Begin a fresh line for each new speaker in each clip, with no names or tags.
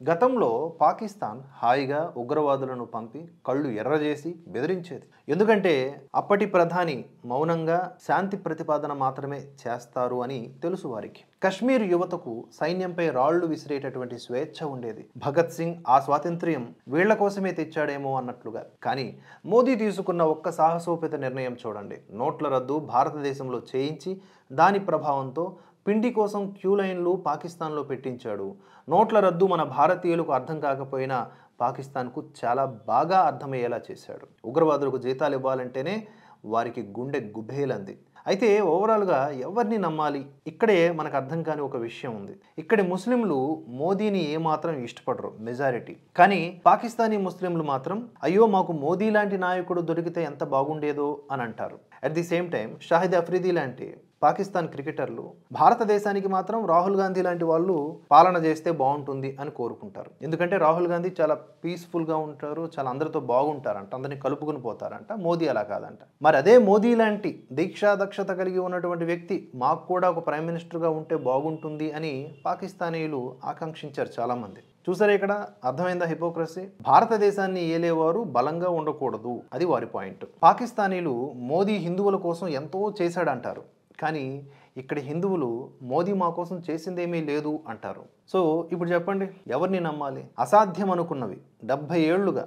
గతంలో పాకిస్తాన్ హాయిగా ఉగ్రవాదులను పంపి కళ్ళు ఎర్రజేసి బెదిరించేది. ఎందుకంటే అప్పటి ప్రధాని మౌనంగా శాంతి ప్రతిపాదన మాత్రమే చేస్తారు అని తెలుసు వారికి. కశ్మీర్ యువతకు సైన్యంపై రాళ్లు విసిరేటటువంటి స్వేచ్ఛ ఉండేది. భగత్ సింగ్ ఆ స్వాతంత్ర్యం వీళ్ల కోసమే తెచ్చాడేమో అన్నట్లుగా. కానీ మోదీ తీసుకున్న ఒక్క సాహసోపేత నిర్ణయం చూడండి. నోట్ల రద్దు భారతదేశంలో చేయించి దాని ప్రభావంతో పిండి కోసం క్యూ లైన్లు పాకిస్తాన్లో పెట్టించాడు. నోట్ల రద్దు మన భారతీయులకు అర్థం కాకపోయినా పాకిస్తాన్కు చాలా బాగా అర్థమయ్యేలా చేశాడు. ఉగ్రవాదులకు జీతాలు ఇవ్వాలంటేనే వారికి గుండె గుబేలంది. అయితే ఓవరాల్గా ఎవరిని నమ్మాలి? ఇక్కడే మనకు అర్థం కాని ఒక విషయం ఉంది. ఇక్కడి ముస్లింలు మోదీని ఏమాత్రం ఇష్టపడరు, మెజారిటీ. కానీ పాకిస్తానీ ముస్లింలు మాత్రం అయ్యో మాకు మోదీ లాంటి నాయకుడు దొరికితే ఎంత బాగుండేదో అని అంటారు. At the same time Shahid Afridi లాంటి పాకిస్తాన్ క్రికెటర్లు భారతదేశానికి మాత్రం రాహుల్ గాంధీ లాంటి వాళ్ళు పాలన చేస్తే బాగుంటుంది అని కోరుకుంటారు. ఎందుకంటే రాహుల్ గాంధీ చాలా పీస్ఫుల్గా ఉంటారు, చాలా అందరితో బాగుంటారంట, అందరినీ కలుపుకుని పోతారంట. మోదీ అలా కాదంట. మరి అదే మోదీ లాంటి దీక్షా దక్షత కలిగి ఉన్నటువంటి వ్యక్తి మాకు కూడా ఒక ప్రైమ్ మినిస్టర్గా ఉంటే బాగుంటుంది అని పాకిస్తానీయులు ఆకాంక్షించారు చాలామంది. చూసారా ఇక్కడ అర్థమైందా హిపోక్రసీ? భారతదేశాన్ని ఏలేవారు బలంగా ఉండకూడదు, అది వారి పాయింట్. పాకిస్తానీలు మోదీ హిందువుల కోసం ఎంతో చేశాడంటారు. కానీ ఇక్కడ హిందువులు మోదీ మా కోసం చేసిందేమీ లేదు అంటారు. సో ఇప్పుడు చెప్పండి, ఎవరిని నమ్మాలి? అసాధ్యం అనుకున్నవి 70 ఏళ్లుగా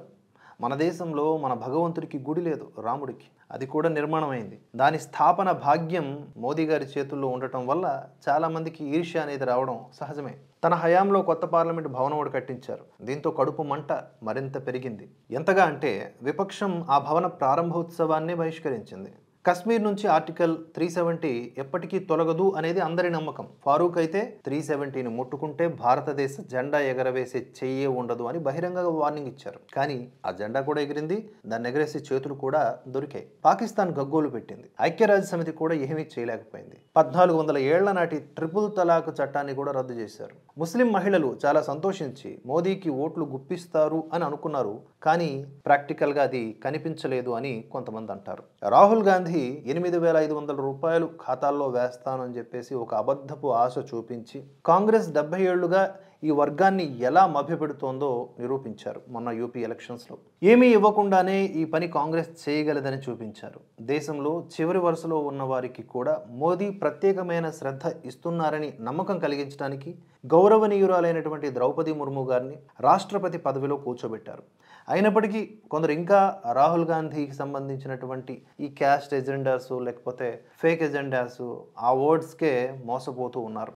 మన దేశంలో మన భగవంతుడికి గుడి లేదు, రాముడికి. అది కూడా నిర్మాణమైంది. దాని స్థాపన భాగ్యం మోదీ గారి చేతుల్లో ఉండటం వల్ల చాలామందికి ఈర్ష్య అనేది రావడం సహజమే. తన హయాంలో కొత్త పార్లమెంట్ భవనం ఒకటి కట్టించారు. దీంతో కడుపు మంట మరింత పెరిగింది. ఎంతగా అంటే విపక్షం ఆ భవన ప్రారంభోత్సవాన్నే బహిష్కరించింది. కశ్మీర్ నుంచి ఆర్టికల్ 370 ఎప్పటికీ తొలగదు అనేది అందరి నమ్మకం. ఫారూక్ అయితే 370ని ముట్టుకుంటే భారతదేశ జెండా ఎగరవేసే చెయ్యే ఉండదు అని బహిరంగంగా వార్నింగ్ ఇచ్చారు. కానీ ఆ జెండా కూడా ఎగిరింది, దాన్ని ఎగరేసే చేతులు కూడా దొరికాయి. పాకిస్తాన్ గగ్గోలు పెట్టింది. ఐక్యరాజ్య సమితి కూడా ఏమీ చేయలేకపోయింది. 1400 ఏళ్ల నాటి ట్రిపుల్ తలాక్ చట్టాన్ని కూడా రద్దు చేశారు. ముస్లిం మహిళలు చాలా సంతోషించి మోదీకి ఓట్లు గుప్పిస్తారు అని అనుకున్నారు. కానీ ప్రాక్టికల్గా అది కనిపించలేదు అని కొంతమంది అంటారు. రాహుల్ గాంధీ 8,500 రూపాయలు ఖాతాల్లో వేస్తానని చెప్పేసి ఒక అబద్ధపు ఆశ చూపించి కాంగ్రెస్ 70 ఏళ్లుగా ఈ వర్గాన్ని ఎలా మభ్యపెడుతోందో నిరూపించారు మొన్న యూపీ ఎలక్షన్స్లో. ఏమీ ఇవ్వకుండానే ఈ పని కాంగ్రెస్ చేయగలదని చూపించారు. దేశంలో చివరి వరుసలో ఉన్న వారికి కూడా మోదీ ప్రత్యేకమైన శ్రద్ధ ఇస్తున్నారని నమ్మకం కలిగించడానికి గౌరవనీయురాలైనటువంటి ద్రౌపది ముర్ము గారిని రాష్ట్రపతి పదవిలో కూర్చోబెట్టారు. అయినప్పటికీ కొందరు ఇంకా రాహుల్ గాంధీకి సంబంధించినటువంటి ఈ క్యాస్ట్ ఎజెండాస్ లేకపోతే ఫేక్ ఎజెండాస్ ఆ వర్డ్స్కే మోసపోతూ ఉన్నారు.